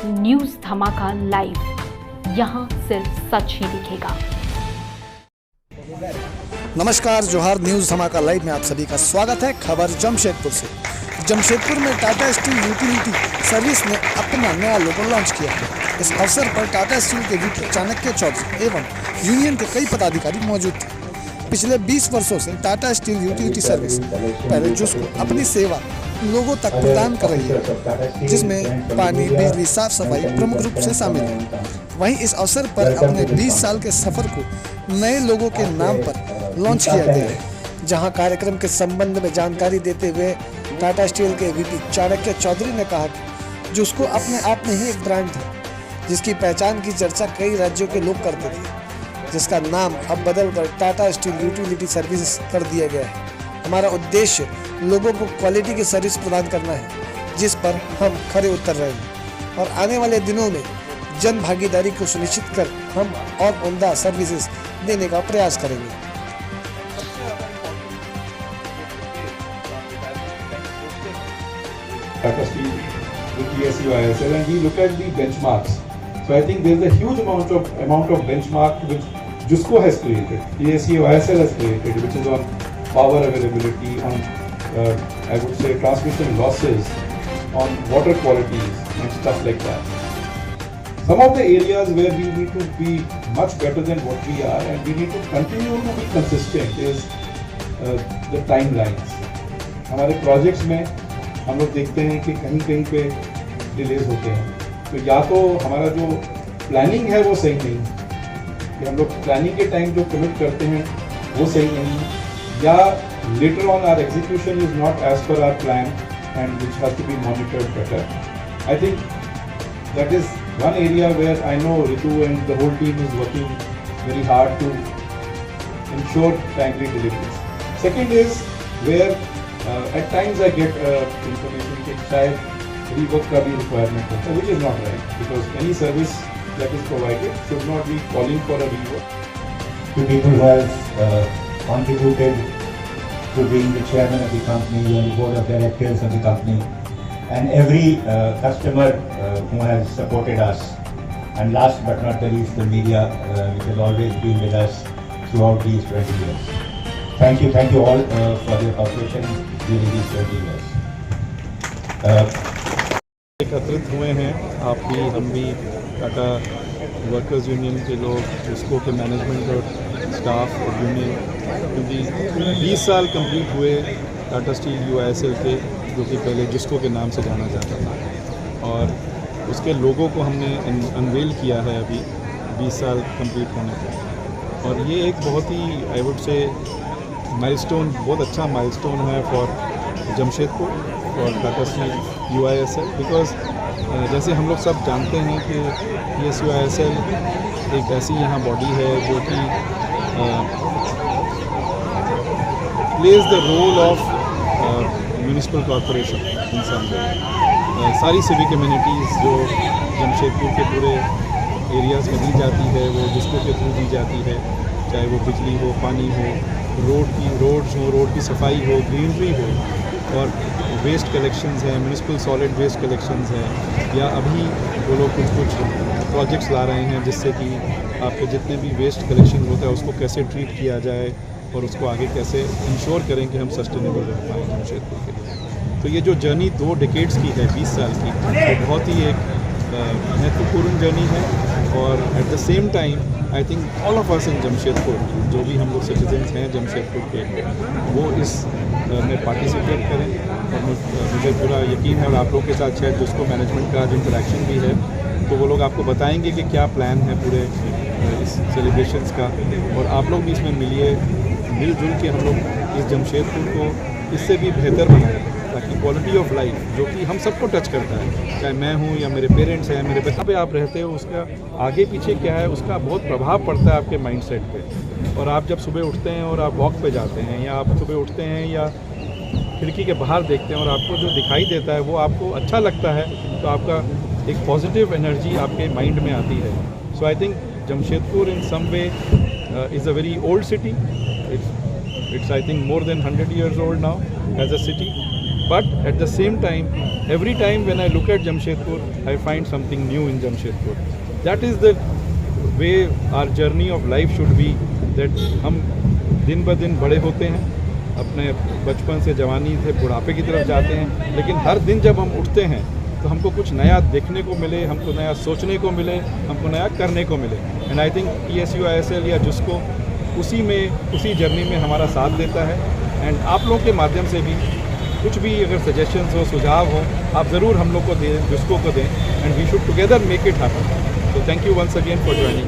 News धमाका live, यहाँ सिर्फ सच ही दिखेगा। नमस्कार, जोहार। न्यूज़ धमाका लाइव में आप सभी का स्वागत है। खबर जमशेदपुर से। जमशेदपुर में टाटा स्टील यूटिलिटी सर्विस ने अपना नया लोगो लॉन्च किया है। इस अवसर पर टाटा स्टील के वीपी चाणक्य चौधरी एवं यूनियन के कई पदाधिकारी मौजूद थे। पिछले 20 वर्षों से टाटा स्टील यूटिलिटी सर्विस पहले जिसको अपनी सेवा लोगों तक प्रदान कर रही है, जिसमें पानी, बिजली, साफ सफाई प्रमुख रूप से शामिल है। वहीं इस अवसर पर अपने 20 साल के सफर को नए लोगों के नाम पर लॉन्च किया गया है। जहां कार्यक्रम के संबंध में जानकारी देते हुए टाटा स्टील के वीपी चाणक्य चौधरी ने कहा कि जिसको अपने आप में ही एक ब्रांड था, जिसकी पहचान की चर्चा कई राज्यों के लोग करते थे, जिसका नाम अब बदलकर टाटा स्टील यूटिलिटी सर्विस कर दिया गया है। हमारा उद्देश्य लोगों को क्वालिटी की सर्विस प्रदान करना है, जिस पर हम खरे उतर रहे हैं और आने वाले दिनों में जन भागीदारी को सुनिश्चित कर हम और उम्दा सर्विसेज देने का प्रयास करेंगे। Tata Steel with TSUISL, and we look at the benchmarks. So I think there is a huge amount of benchmark which JUSCO has created, TSUISL has created, which is on power availability, on I would say transmission losses, on water qualities and stuff like that. Some of the areas where we need to be much better than what we are, and we need to continue to be consistent, is the timelines. हमारे projects में हम लोग देखते हैं कि कहीं कहीं पे डिलेज होते हैं, तो या तो हमारा जो प्लानिंग है वो सही नहीं, कि हम लोग प्लानिंग के टाइम जो कमिट करते हैं वो सही नहीं, या later on our execution is not as per our plan and which has to be monitored better. I think that is one area where I know Ritu and the whole team is working very hard to ensure timely deliveries. Second is where at times I get information that शायद rework का भी requirement होता है, which is not right, because any service that is provided should not be calling for a rework. To people who have contributed to being the chairman of the company and the board of directors of the company, and every customer who has supported us, and last but not the least the media which has always been with us throughout these 20 years. Thank you all for your cooperation during these 20 years. एकत्रित हुए हैं, आप भी, हम भी, Tata workers union के लोग, जिसको के मैनेजमेंट और स्टाफ और यूनियन, क्योंकि 20 साल कंप्लीट हुए टाटा स्टील यूआईएसएल के, जो कि पहले जिसको के नाम से जाना जाता था, और उसके लोगों को हमने अनवेल किया है अभी 20 साल कंप्लीट होने पर। और ये एक बहुत ही आई वुड से माइलस्टोन, बहुत अच्छा माइलस्टोन है for Jamshedpur, for Tata steel UISL, because जैसे हम लोग सब जानते हैं कि TSUISL एक ऐसी यहाँ बॉडी है जो कि plays the role of municipal corporation in some way. सारी सिविक कम्युनिटीज़ जो जमशेदपुर के पूरे एरियाज़ में दी जाती है, वो जिसको के थ्रू दी जाती है, चाहे वो बिजली हो, पानी हो, रोड्स हो, रोड की सफाई हो, ग्रीनरी हो, और वेस्ट कलेक्शंस हैं, म्यूनिसिपल सॉलिड वेस्ट कलेक्शंस हैं, या अभी वो लोग कुछ प्रोजेक्ट्स ला रहे हैं जिससे कि आपके जितने भी वेस्ट कलेक्शन होता है उसको कैसे ट्रीट किया जाए और उसको आगे कैसे इंश्योर करें कि हम सस्टेनेबल रह पाएँ जमशेदपुर के लिए। तो ये जो जर्नी 2 डिकेड्स की है, 20 साल की, वो बहुत ही एक महत्वपूर्ण जर्नी है। और at the same time I think all of us in Jamshedpur, जो भी हम लोग सिटीजन्स हैं जमशेदपुर के, वो इस में पार्टिसिपेट करें। और मुझे पूरा यकीन है, और आप लोगों के साथ शायद जिसको मैनेजमेंट का आज इंटरेक्शन भी है, तो वो लोग आपको बताएंगे कि क्या प्लान है पूरे इस सेलिब्रेशंस का, और आप लोग भी इसमें मिलजुल के हम लोग इस जमशेदपुर को इससे भी बेहतर बनाएं, ताकि क्वालिटी ऑफ लाइफ जो कि हम सबको टच करता है, चाहे मैं हूँ या मेरे पेरेंट्स हैं, मेरे बच्चे पे आप रहते हो, उसका आगे पीछे क्या है उसका बहुत प्रभाव पड़ता है आपके माइंडसेट पे। और आप जब सुबह उठते हैं और आप वॉक पे जाते हैं, या आप सुबह उठते हैं या खिड़की के बाहर देखते हैं और आपको जो दिखाई देता है वो आपको अच्छा लगता है, तो आपका एक पॉजिटिव एनर्जी आपके माइंड में आती है। So I think Jamshedpur in some way is a very old city. It's I think more than 100 years old now as a city, but at the same time, every time when I look at Jamshedpur, I find something new in Jamshedpur. That is the way our journey of life should be, that हम दिन ब दिन बड़े होते हैं, अपने बचपन से जवानी से बुढ़ापे की तरफ जाते हैं, लेकिन हर दिन जब हम उठते हैं तो हमको कुछ नया देखने को मिले, हमको नया सोचने को मिले, हमको नया करने को मिले. And I think PSU ISL या जिसको उसी जर्नी में हमारा साथ देता है. एंड आप लोगों के माध्यम से भी कुछ भी अगर सजेशंस हो, सुझाव हो, आप ज़रूर हम लोग को दें, जिसको को दें, and we should together make it happen. So thank you once again for joining.